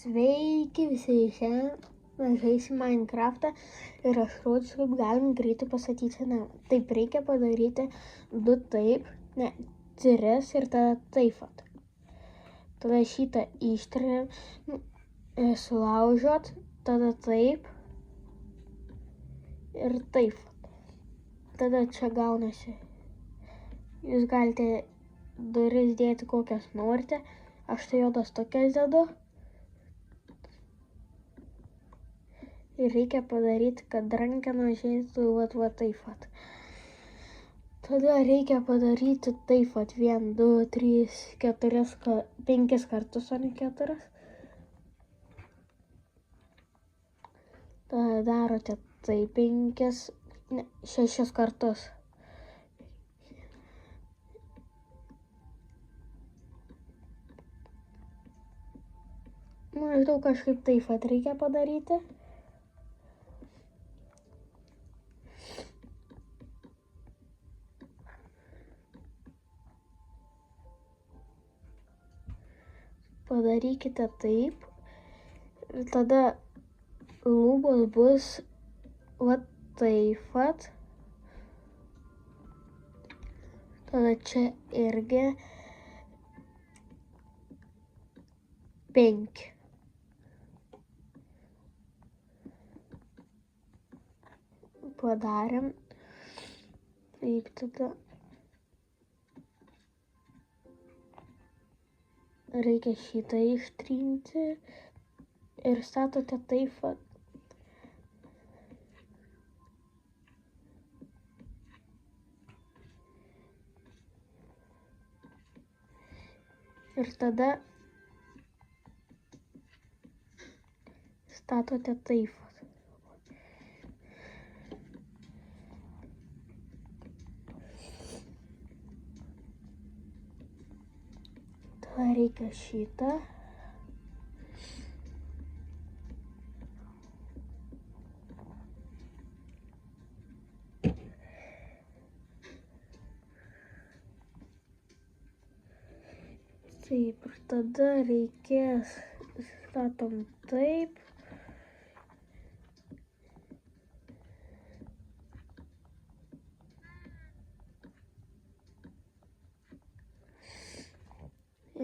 Sveiki visi, šiandien žaisim Minecraftą ir aš rodysiu, kaip galim greitai pastatyti namą. Taip reikia padaryti 2 taip, ne 3 ir tada taip vat. Tada šitą ištrėm, sulaužot, tada taip ir taip vat. Tada čia gaunasi. Jūs galite duris dėti kokias norite, aš tai juodas tokias dedu. Ir reikia padaryti, kad rankena žėtų vat taip vat. Tada reikia padaryti taip vat 1, 2, 3, 4, 5 kartus, o ne 4. Tada darote taip 5, ne, 6 kartus. Maždaug kažkaip taip vat reikia padaryti. Padarykite taip ir tada lubos bus vat taip vat. Tada čia irgi 5. Padarėm. Taip, tada reikia šitą ištrinti ir statote taip vat. Ir tada statote taip vat. Tada reikia šitą. Taip, ir tada reikės, statom taip.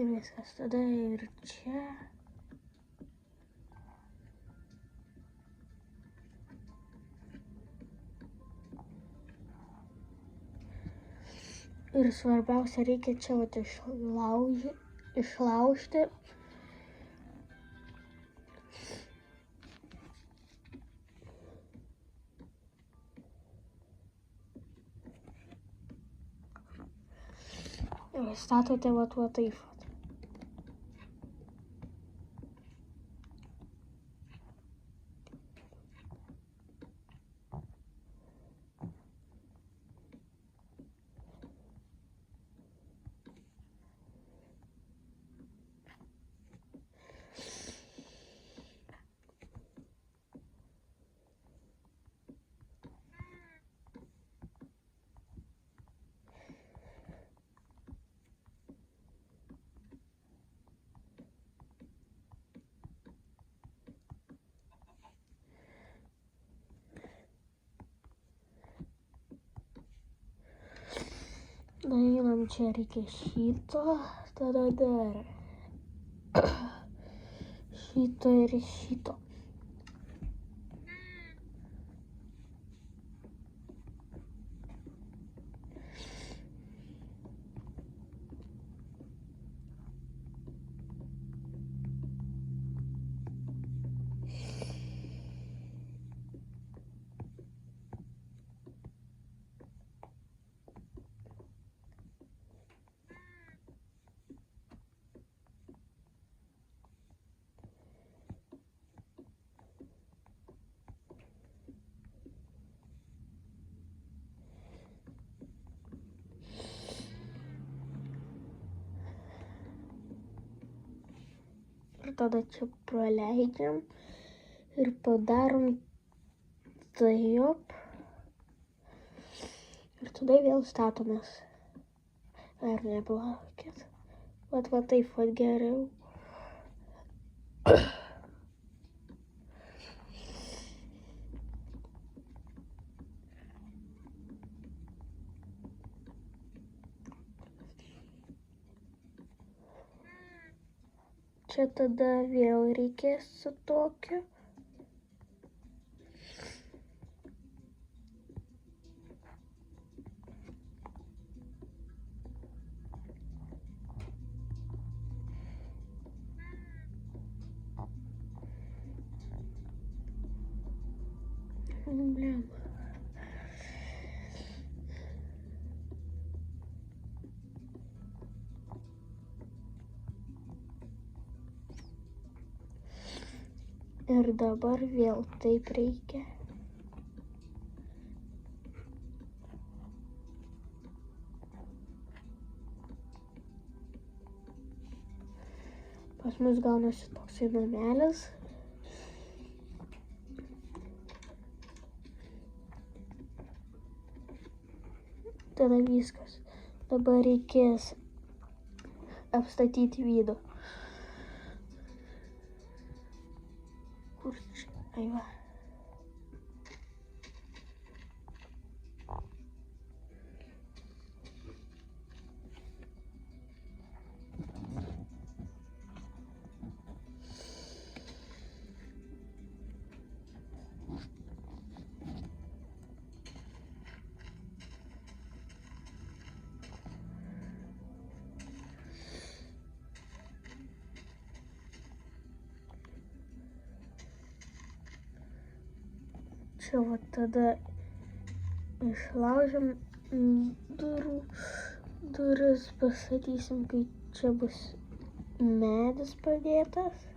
Ir viskas, tada ir čia. Ir svarbiausia, reikia čia vat išlaužti. Ir statote vat taip vat. Einam, čia reikia šito, tada dar šito ir šito. Ir tada čia praleidžiam ir padarom taip. Ir tada vėl statomės. Ar neplaukit? Vat taip vat geriau. čia tada vėl reikės su tokiu. Блин. Ir dabar vėl taip reikia. Pas mus gaunasi toksai namelis. Tada viskas. Dabar reikės apstatyti vidų. Kur čia? Ai va. Čia va tada išlaužim duris, pastatysim, kai čia bus medis padėtas.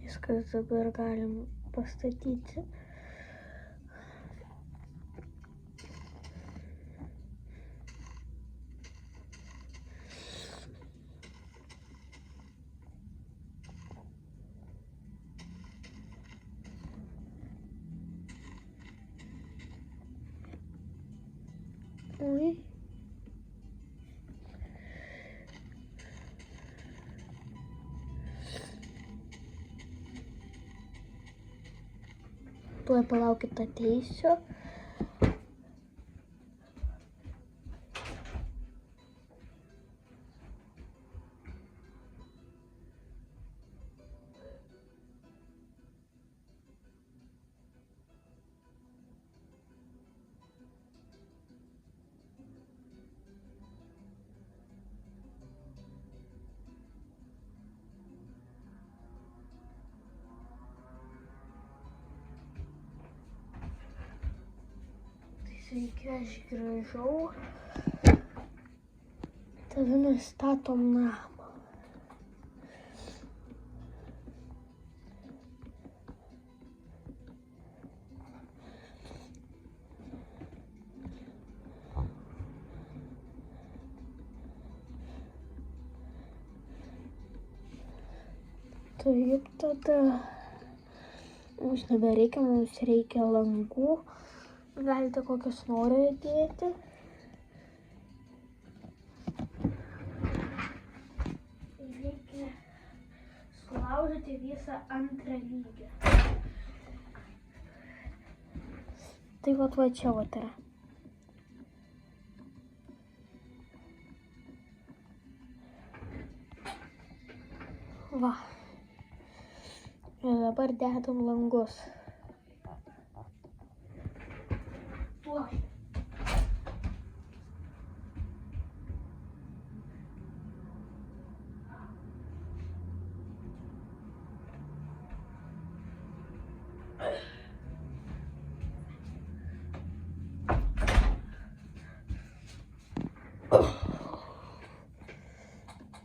Viskas, dabar galim pastatyti. Oi. Tuoj palaukit, ateisiu. Sveiki, aš grįžau. Tada nustatom namą. Taip, tada mums nebereikia, mums reikia langų. Galite kokius norite dėti. Reikia sulaužyti visą antrą lygį. Tai va čia vat yra. Va. Ir dabar dedam langus. Oi.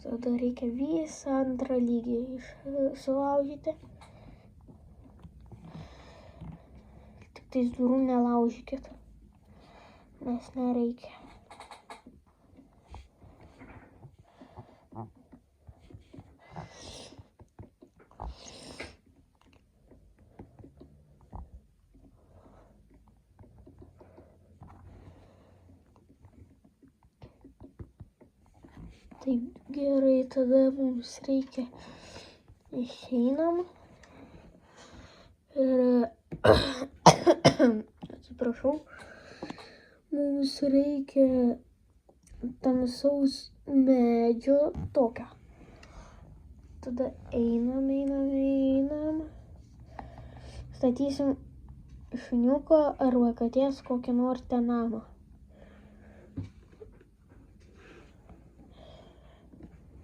Tada reikia visą antrą lygį sulaužyti. Tik tais durų nelaužykit, nes nereikia. Taip, gerai, tada mums reikia išeinam ir atsiprašau, mums reikia tamsaus medžio tokio. Tada einam. Statysim šuniuko arba katės kokį nors ten namą.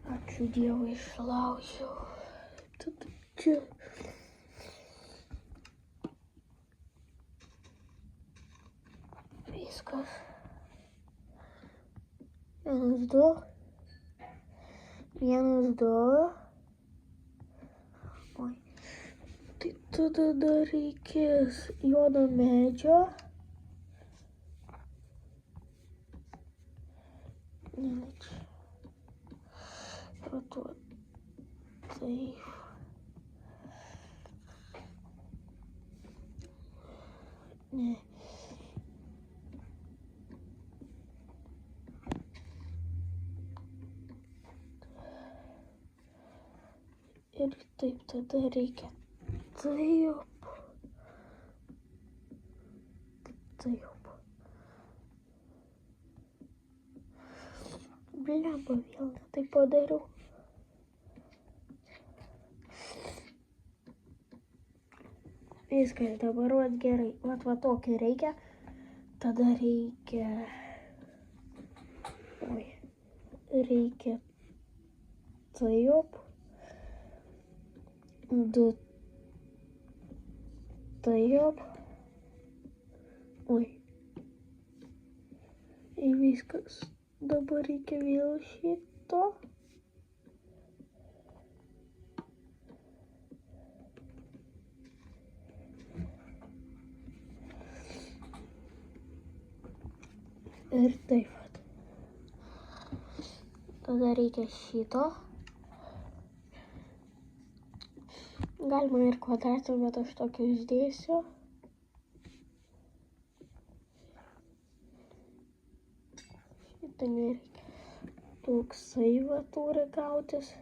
Ačiū Dievui, išlaužiau. Tada čia. Viskas. 1, 2. 1, 2. Oi. Tai tada dar reikės juodo medžio. Ne, čia. Taip. Ne. Ir taip, tada reikia taip. Blemba, vėl tai padariau. Viskas, dabar vat gerai. Vat tokį reikia. Tada reikia... Reikia taip. 2 taip. Ir viskas. Dabar reikia vėl šito. Ir taip pat. Tada reikia šito. Galima ir kvadratą, bet aš tokį uždėsiu. Šitą nereikia. Toksai va turi gautis.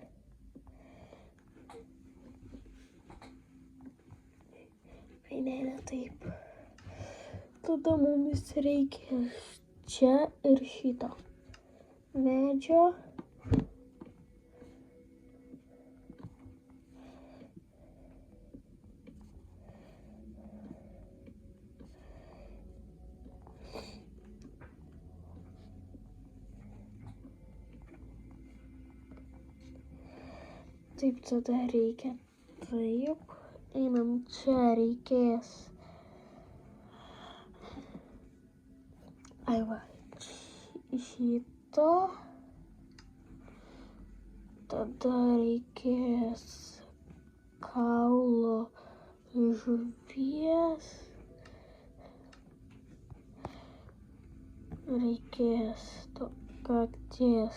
Ne, taip. Tada mums reikia čia ir šito medžio. Taip, tada reikia taip. Einam čia, reikės. Šito. Tada reikės kaulo žuvies. Reikės to kakties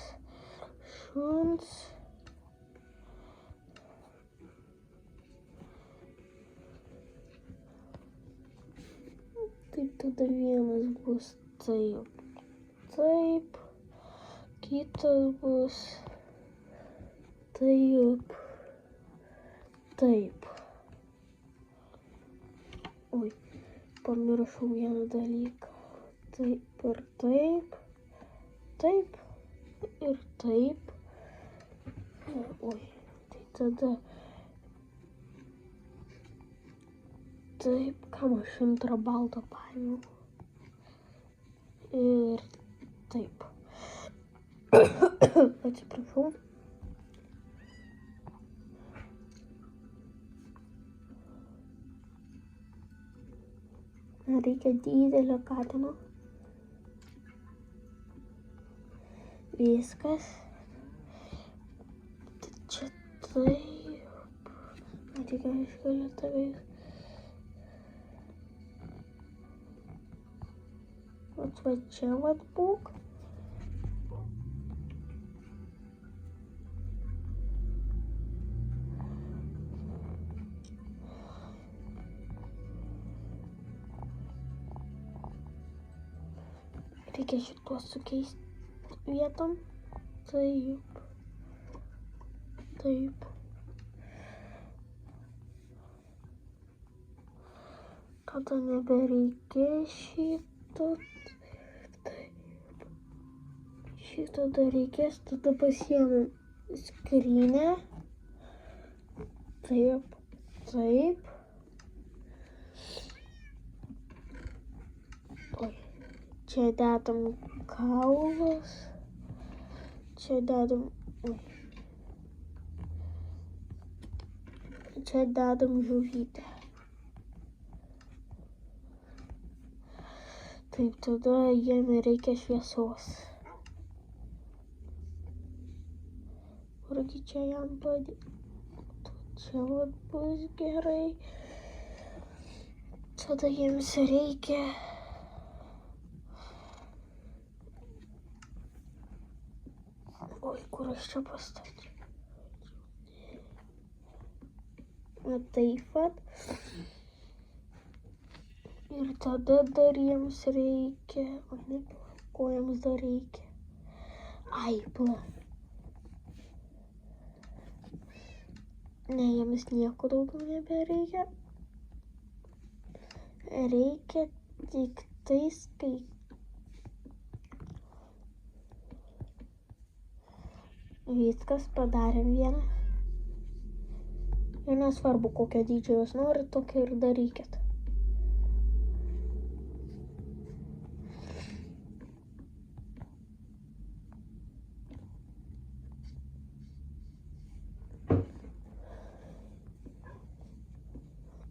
šuns. Taip, tada vienas bus taip. Kitas bus taip. Pamiršau vieną dalyką. Taip ir taip. Taip ir taip. Tai tada taip, kam aš 100 balto paėmiau. Ir taip. Atsiprašau. Reikia didelio katino. Viskas. Čia taip. Tik aš galiu tavęs. Va čia vat būk. Reikia šituos sukeisti vietom. Taip. Taip. Tada nebereikia šito. Taip. Šito dar reikės, tada pasiėmam skrynią. Taip. Taip. Oi. Čia dedam kaulus. Čia dedam... Oi. Čia dedam žuvytę. Taip, tada jiem reikia šviesos. Kurgi čia jam padėti? Čia vat bus gerai. Tada jiems reikia... Oi, kur aš čia pastačiau? Taip pat. Ir tada dar jiems reikia... O ne, ko jiems dar reikia? Ai, ne, jiems nieko daugiau nebereikia. Reikia tik tais, kai... Viskas, padarėm vieną. Ir nesvarbu, kokio dydžio jūs norit, tokio ir darykit.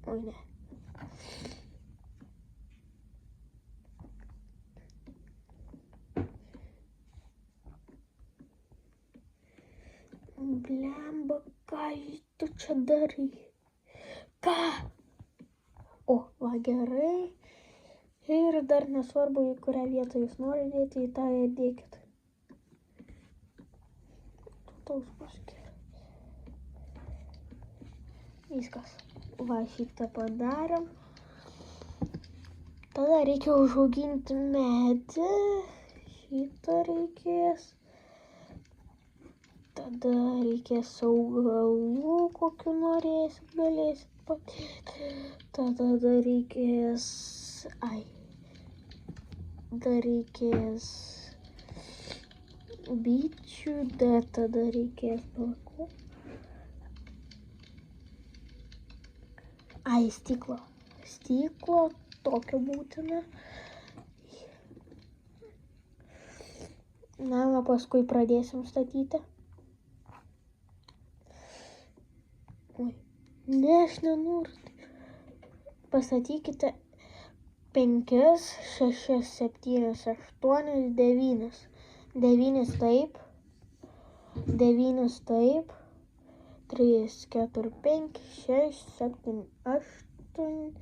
Oi, ne. Blemba, ką tu čia darai? Ką? O, va gerai. Ir dar nesvarbu, į kurią vietą jūs norite dėti, į tą ir dėkit. Toks bus gerai. Viskas. Va, šitą padarėm. Tada reikia užauginti medį. Šitą reikės. Tada reikės augalų, kokiu norėsit, galėsit padėti. Tada dar reikės... Ai. Dar reikės bičių, dar tada reikės balkų. Ai, stiklo. Stiklo tokio būtina. Na, o paskui pradėsim statyti. Oi, ne, aš nenoriu. Pastatykite 5, 6, 7, 8, 9. 9 taip. 9 taip. 3, 4, 5, 6, 7, 8,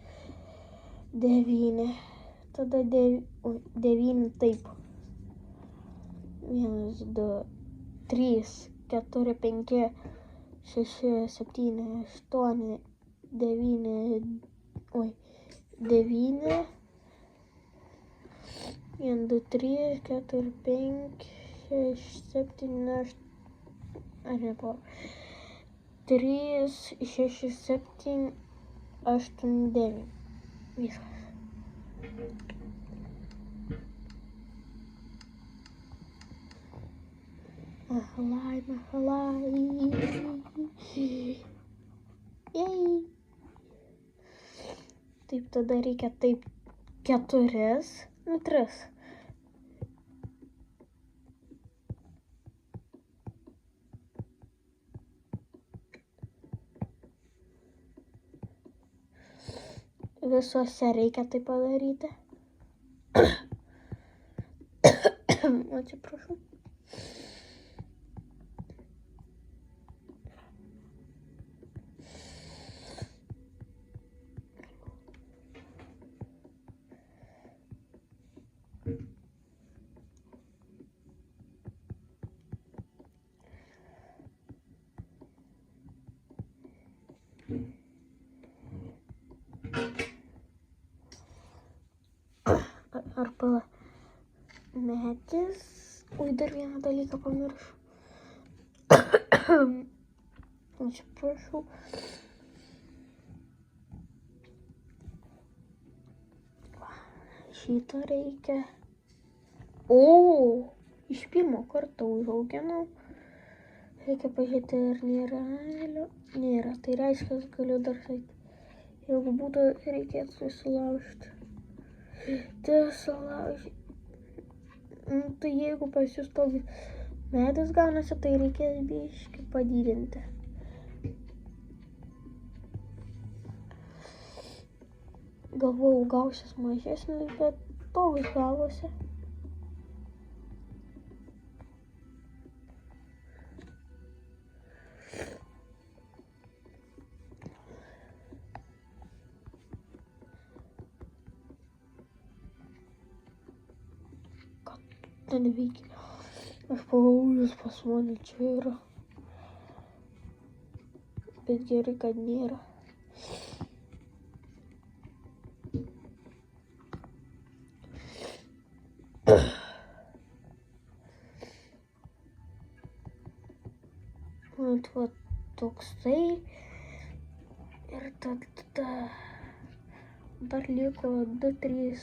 9. Tada 9 taip. 1, 2, 3, 4, 5, 6, 7, 8, 9. Oi, 9. 1, 2, 3, 4, 5, 6, 7, 8. Ar ne po? 3, 6, 7, 8, 9. Viskas. Mahalai, mahalai. Jei. Taip, tada reikia taip 4, 3. Visuose reikia tai padaryti. Atsiprašau. Arba medis. Oi, dar vieną dalyką pamiršau. Atsiprašau. Šitą reikia. O, iš pirmo karto užauginau. Reikia pažiūrėti, ar nėra avilio. Nėra, tai reiškia, galiu dar sakyti. Jeigu būtų, reikėtų sulaužti. Sulaužti. Tai jeigu pas jūs toks medis gaunasi, tai reikės biškį padidinti. Galvojau, gausis mažesnis, bet toks gavosi. Ką ten veikia? Aš pagalvojus, pas mane čia yra. Bet gerai, kad nėra. Va toksai. Ir tada dar liko 2-3.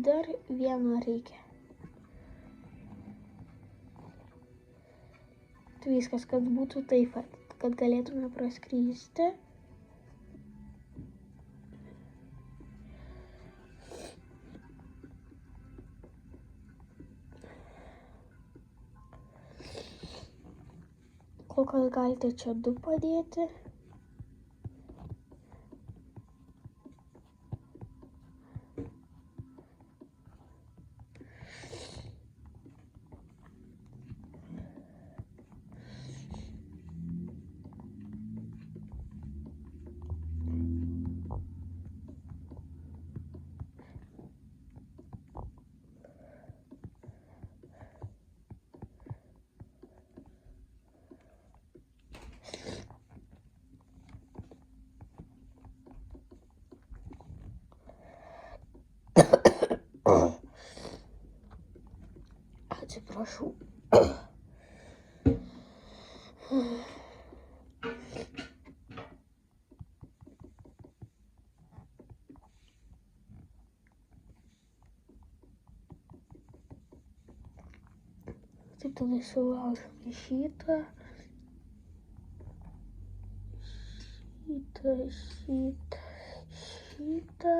Dar vieną reikia. Tai viskas, kad būtų taip, kad galėtume praskristi. Kol kas galite čia 2 padėti. Atsiprašau. Taip, tada sulaužome šitą. Šitą.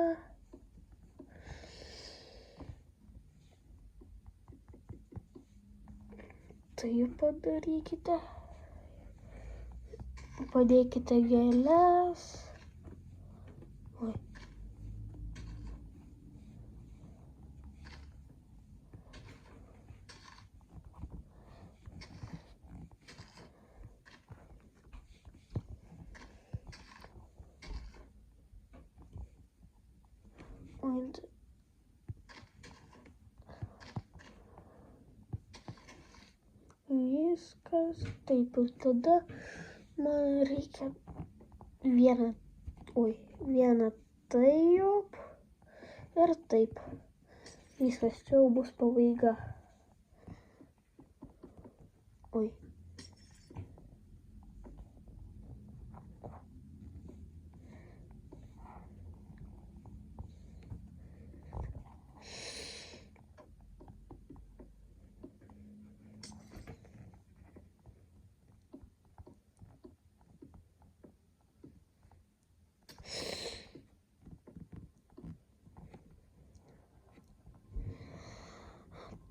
Tai padarykite. Padėkite gėles. Oi. Viskas. Taip, ir tada man reikia vieną taip ir taip. Viskas, čia jau bus pabaiga. Oi.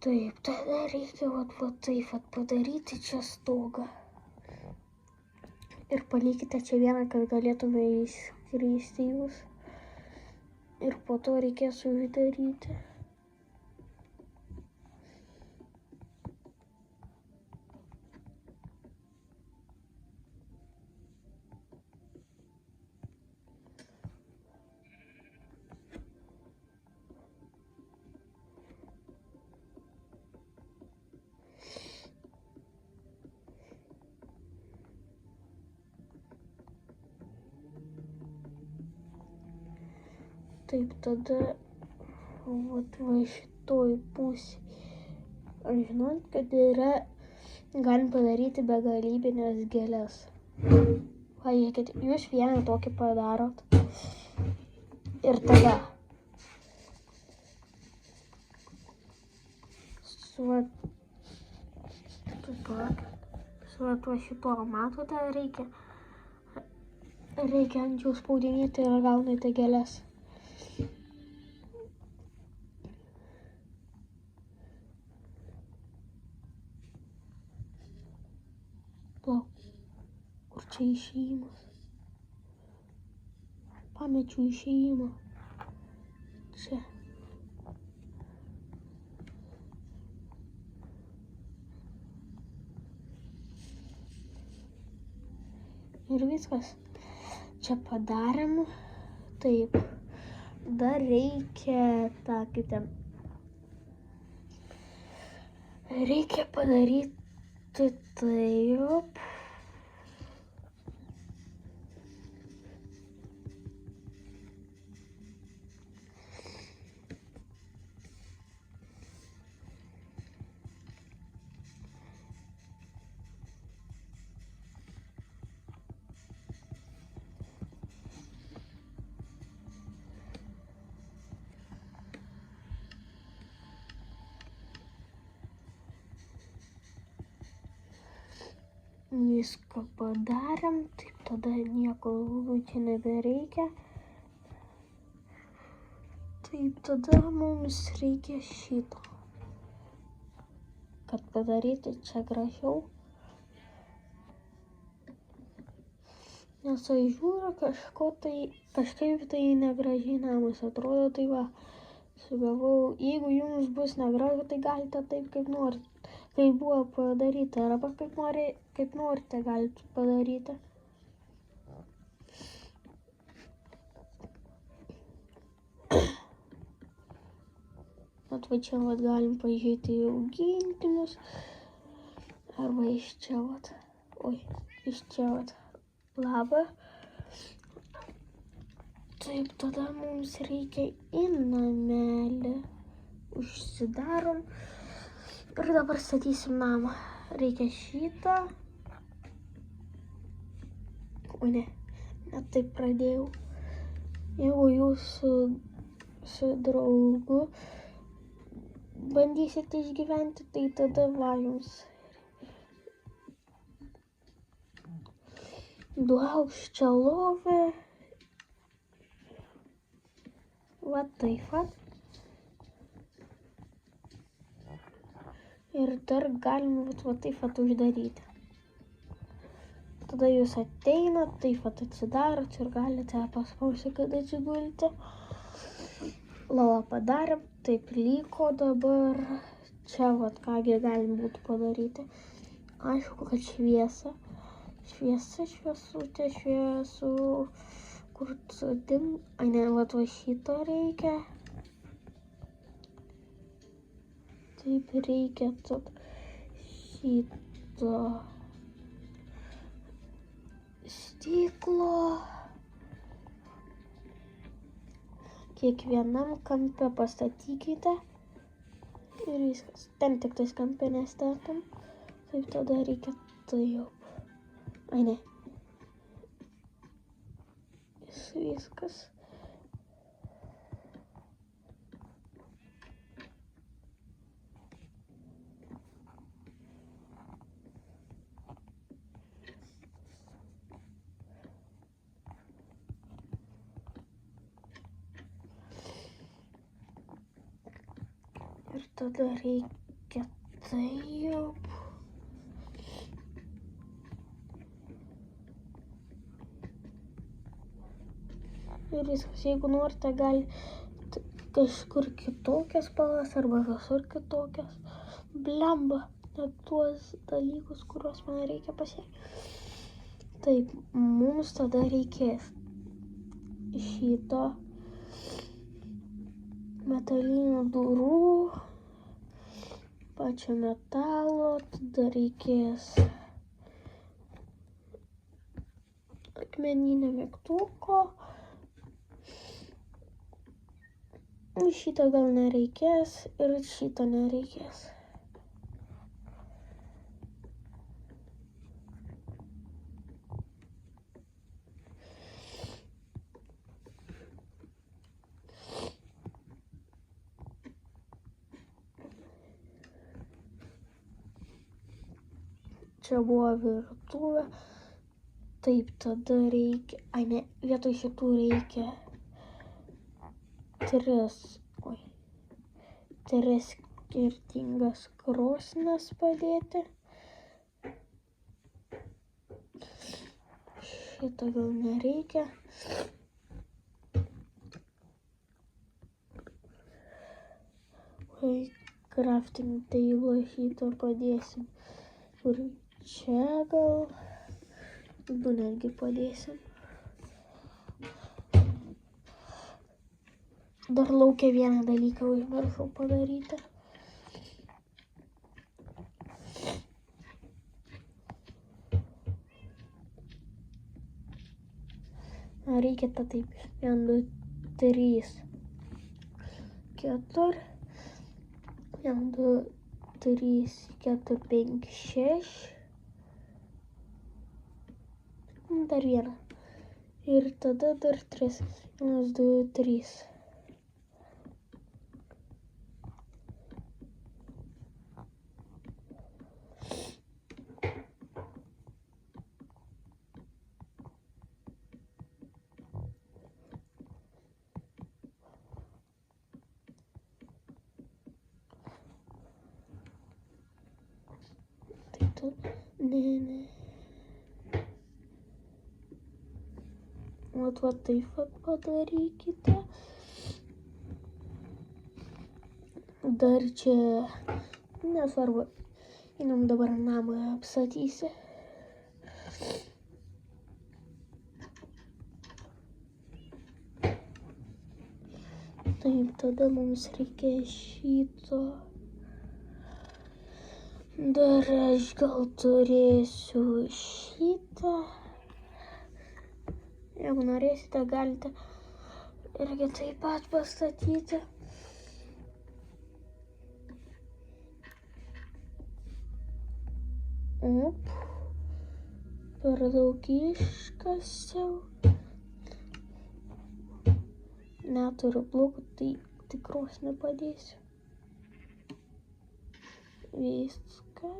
Taip, tada reikia va taip padaryti čia stogą. Ir palikite čia vieną, kad galėtume įskristi jūs. Ir po to reikės uždaryti. Taip, tada va šitoj pusėj. Ar žinot, kad galim padaryti begalybinės gėles. Pažiūrėkit, jūs vieną tokį padarot. Ir tada su va šituo matote, reikia ant jų spaudinėti ir gaunate gėles. Kur čia išėjimas? Pamečiau išėjimą. Čia. Ir viskas. Čia padarėm. Taip. Dar reikia kaip ten. Reikia padaryti taip. Viską padarėm, taip tada nieko čia nebereikia. Taip tada mums reikia šito. Kad padaryti čia gražiau. Nes aš žiūriu kažkaip tai negražiai namas atrodo, tai va, sugalvojau, jeigu jums bus negražu, tai galite taip kaip norite. Kaip buvo padaryta, arba kaip norite galite padaryti. Bet va čia vat galim pažiūrėti į augintinius. Arba iš čia vat. Iš čia vat. Labą. Taip, tada mums reikia į namelį. Užsidarom. Ir dabar statysim namą. Reikia šitą. O ne taip pradėjau. Jeigu jūs su draugu bandysite išgyventi, tai tada va jums. 2 aukščio lovė. Va taip va. Ir dar galima va taip va uždaryti. Tada jūs ateinat, taip va atsidarot ir galite paspausti, kad atsigulti. Lovą padarėm, taip liko dabar. Čia va kągi galim būtų padaryti. Aišku, kad šviesa. Šviesutė, šviesu. Kur dim. Ai ne, va šito reikia. Taip reikia šito stiklo. Kiekvienam kampe pastatykite. Ir viskas. Ten tik tais kampe nestatom. Taip tada reikia taip. Ai ne. Viskas. Ir tada reikia taip. Ir viskas, jeigu norite, galite kažkur kitokias spalvas arba visur kitokias. Blemba, net tuos dalykus, kuriuos man reikia pasiekti. Taip, mums tada reikės šito metalinių durų, pačio metalo, tada reikės akmeninio mygtuko. Šito gal nereikės ir šito nereikės. Čia buvo virtuvė. Taip, tada reikia... Ai, ne, vietoj šitų reikia tris skirtingas krosnes padėti. Šito gal nereikia. Crafting table šitą padėsim. Ir čia gal 2 netgi padėsim. Dar laukia vieną dalyką užmiršau padaryti. Reikia tą taip. 1, 2, 3, 4. 1, 2, 3, 4, 5, 6. Dar vieną. Ir tada dar 3. 1, 2, 3. Ne. Va taip padarykite. Dar čia nesvarbu. Einam dabar namą apstatysi. Taip, tada mums reikia šito. Dar aš gal turėsiu šitą. Jeigu norėsite, galite irgi taip pat pastatyti. Per daug iškasiau. Neturiu blokų, tai tikros nepadėsiu. Viską.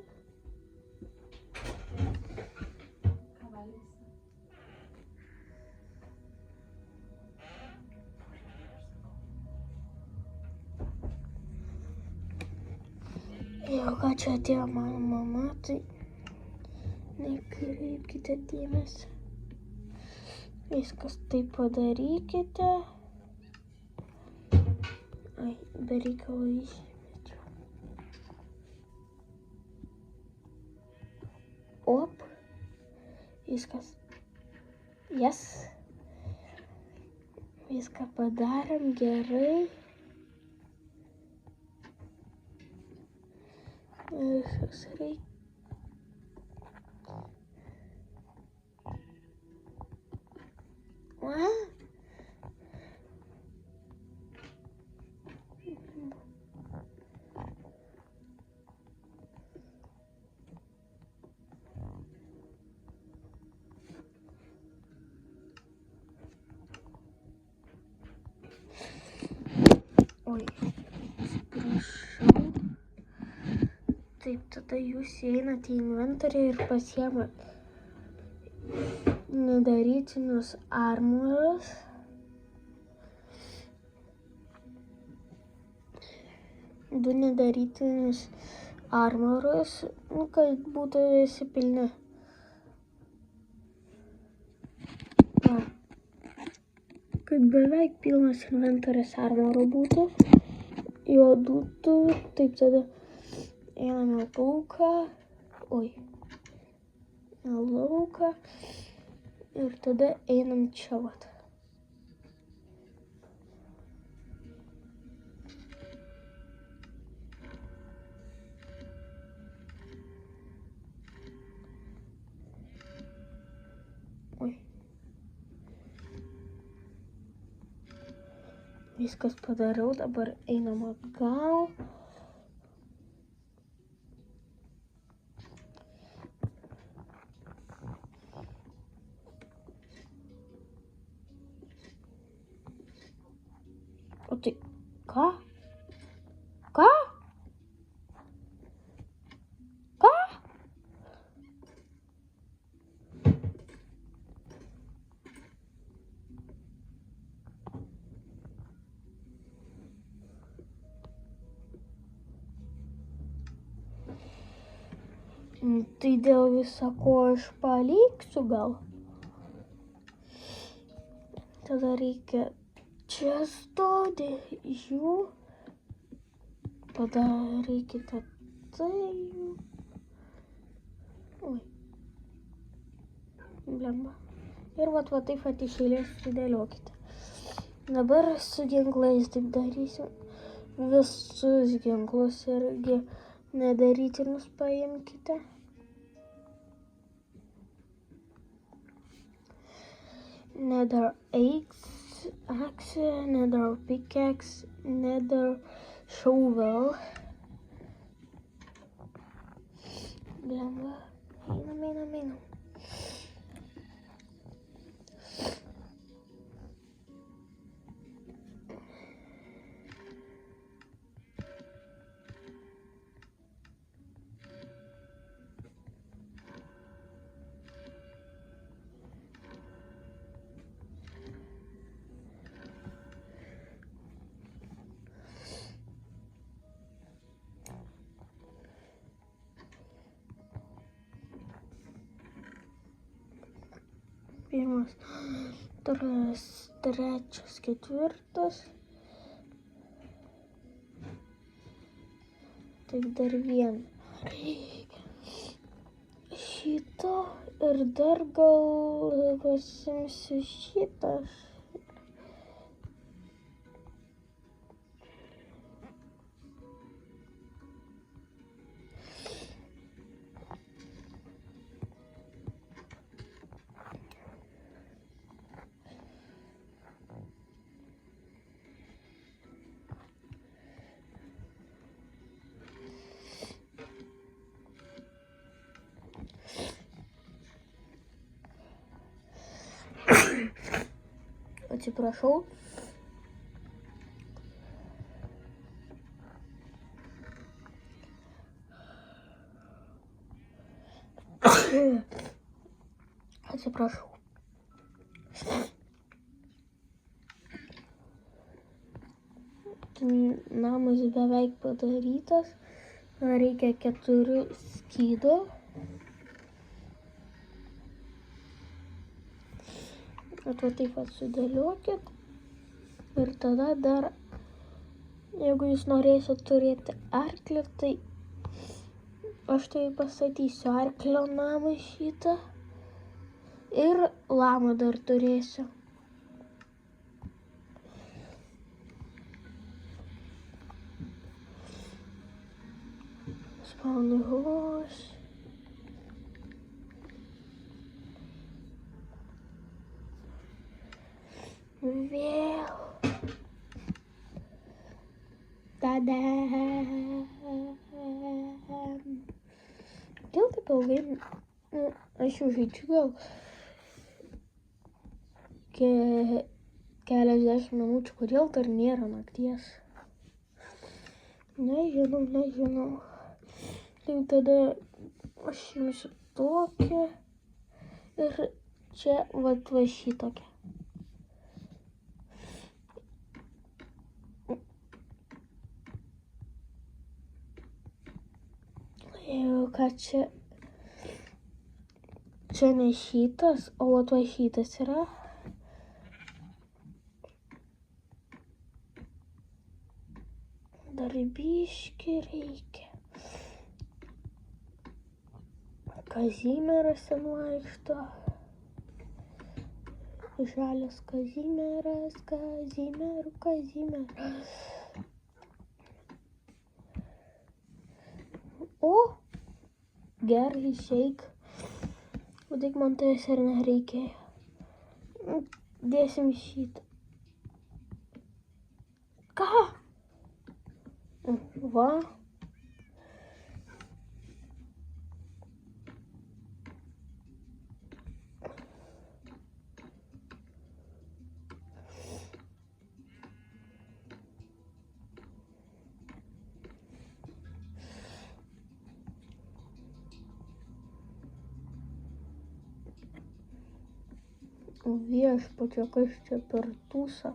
Jau ką čia atėjo mano mama, tai nekreipkite dėmesį. Viskas taip padarykite. Ai, be reikalo išmečiau. Op. Viskas. Yes. Viską padarėm gerai. Viskas reikia. Oi, atsiprašau. Taip, tada jūs einate į inventorių ir pasiėmat nedarytinius armorus. Du nedarytinius armorus, kad būtų visi pilni. Kad beveik pilnas inventorius armorų būtų. Juodų, taip tada einame lauką. Oi. Lauką. Ir tada einam čia vat. viskas padariau, dabar einam atgal. O tai ką? Ką? Ką? Tai dėl viso ko aš paliksiu gal. Tada reikia čia stoti jų. Padarykite tai. Oi. Blemba. Ir va taip iš eilės sudėliokite. Dabar su ginklais taip darysim. Visus ginklus irgi nedarytinus paimkite. Nether axe, nether pickaxe, nether shovel. Blemba. Einam. Pirmas, antras, trečias, ketvirtas. Taip dar vieną. Šito ir dar gal pasimsiu šitą. Atsiprašau. Atsiprašau. Namas beveik padarytas. Reikia 4 skydų. Va taip sudėliokit. Ir tada dar, jeigu jūs norėsit turėti arklį, tai aš tai pastatysiu arklio namą šitą. Ir lamą dar turėsiu. Spawn horse. Vėl. Tada. Dėl taip ilgai, aš jau žaidžiu gal keliasdešimt minučių, kodėl dar nėra nakties. Nežinau. Tai tada aš imsiu tokią ir čia va šitokią. Ką čia ne šitas, o va šitas yra. Dar biškį reikia. Kazimieras ten vaikšto. Žalias Kazimieras. O, gerai, išeik. O tik man tai ir nereikėjo. Dėsim šitą. Va. Viešpatie, kas čia per tūsą?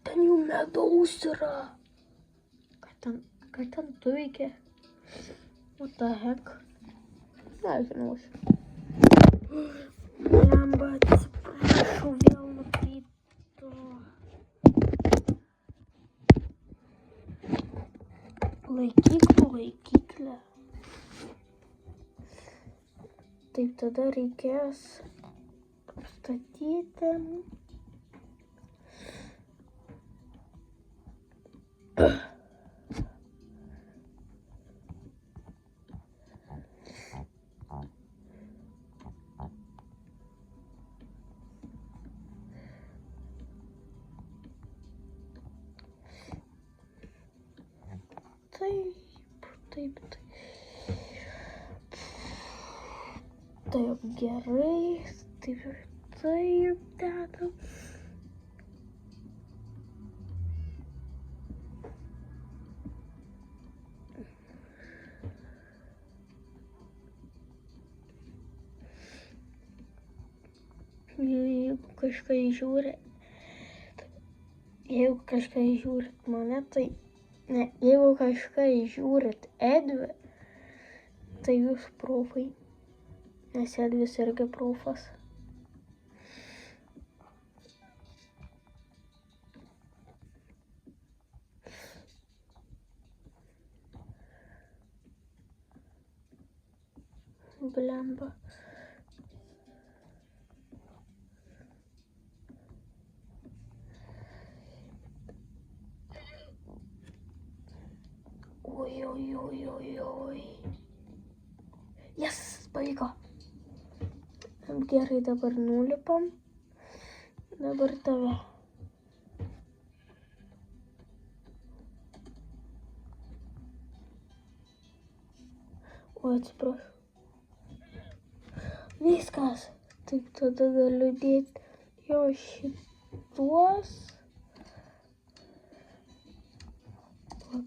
Ten jau medaus yra. Ką ten tu veiki? What the heck? Nežinau. Lemba, atsiprašau, vėl nukrito. Laikyklė. Taip, tada reikės apstatyti. Taip. Taip, gerai. Taip, dedam. Jeigu kažkas žiūrit mane, tai... Ne, jeigu kažkas žiūrit Edvį, tai jūs profai. Nes Edvis irgi profas. Blemba. Oi. Yes, pavyko. Gerai, dabar nulipam. Dabar tave. O, atsiprašau. Viskas. Taip, tada galiu dėti jo šituos.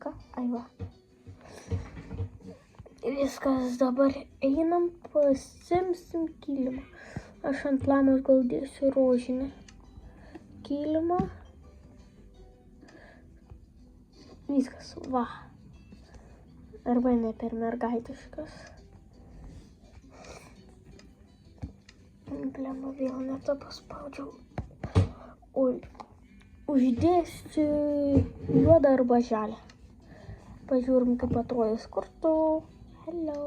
Ką? Ai va. Viskas, dabar einam, pasimsim kilimą. Aš ant lamos gal dėsiu rožinį kilimą. Viskas, va. Arba ne per mergaitiškas. Blemba, vėl ne tą paspaudžiau. Oi, uždėsiu juodą arba žalią. Pažiūrim, kaip atrodys kartu. Hello.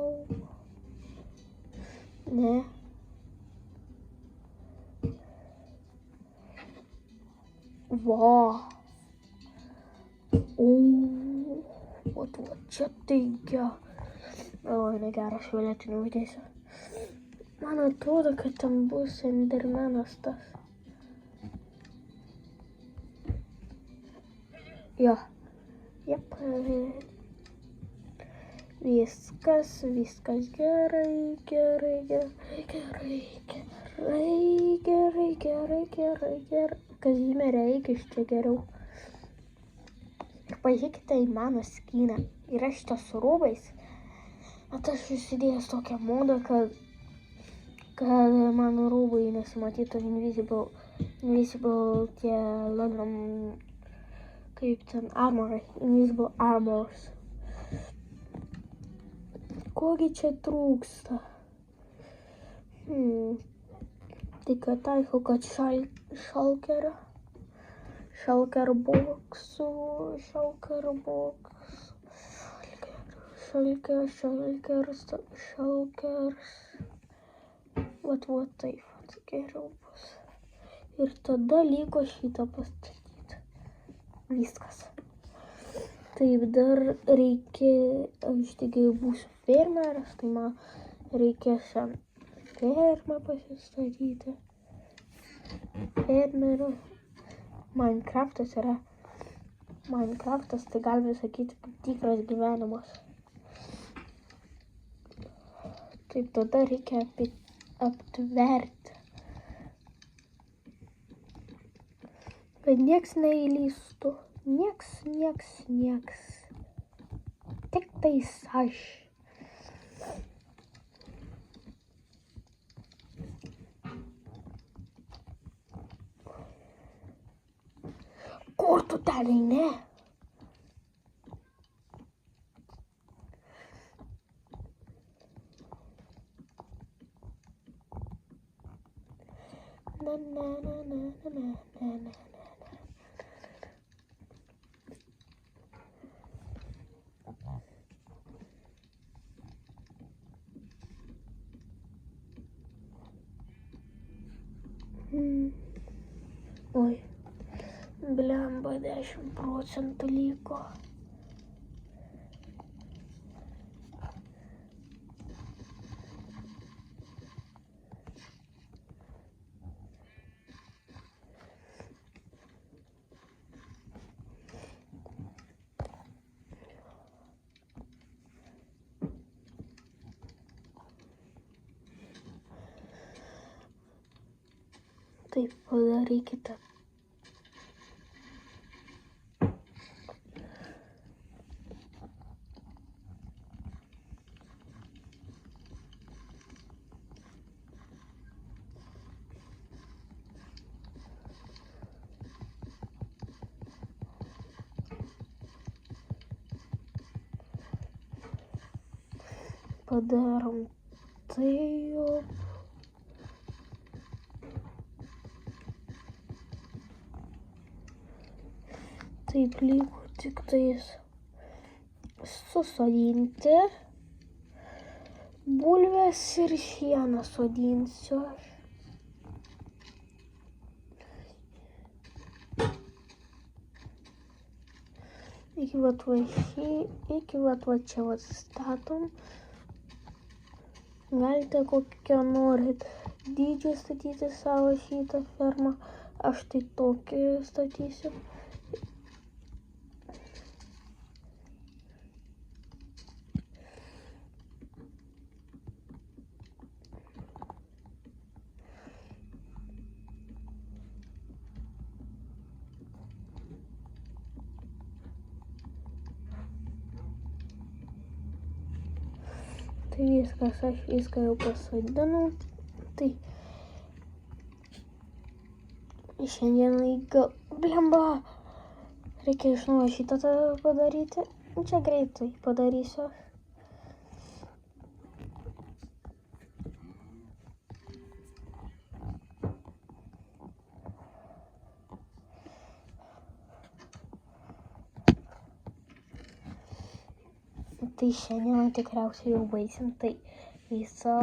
Ne. Va. O, vat čia teigia. O, negeras, violetinių uždėsiu. Man atrodo, kad ten bus endermenas tas. Jo. Jep. Viskas gerai. Kazimierė, eik iš čia geriau. Ir pažiūrėkite į mano skyną. Yra šitas su rūbais. Bet aš įsidėjęs tokią modą, kad mano rūbai nesimatytų invisible tie kaip ten armorai, invisible armors. Kogi čia trūksta? Tai kad aišku, kad šalker boksų. Vat taip, geriau bus. Ir tada liko šitą pastatyti. Viskas. Taip, dar reikia, aš taigi būsiu fermeras, tai man reikės fermą pasistatyti. Fermerio. Minecraftas yra Minecraftas, tai galime sakyti, kaip tikras gyvenimas. Taip, tada reikia aptverti, kad nieks neįlystų. Nieks. Tik tais aš. Kur tu ten eini? Oi, blemba, 10% liko. Taip, padarykite. Padarom taip. Taip, liko tik tais susodinti bulves ir šieną sodinsiu. Iki va čia statom. Galite kokią norit dydžią statyti savo šitą fermą. Aš tai tokį statysiu. Tai viskas, aš viską jau pasodinau. Tai šiandienai blemba, reikia iš naujo šitą padaryti. Čia greitai padarysiu. Tai šiandien tikriausiai jau baigsim. Tai viso